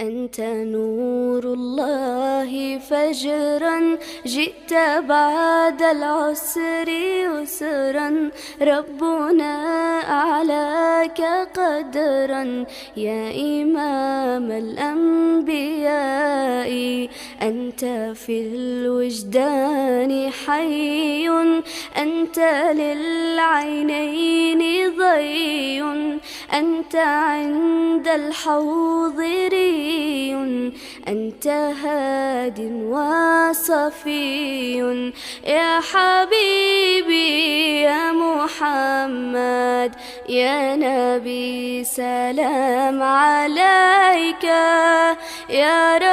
أنت نور الله فجرا، جئت بعد العسر يسرا، ربنا أعلاك قدرا يا إمام الأنبياء. أنت في الوجدان حي، أنت للعينين ضي، أنت عند الحوض ري، أنت هاد وصفي يا حبيبي يا محمد يا نبي سلام عليك يا رب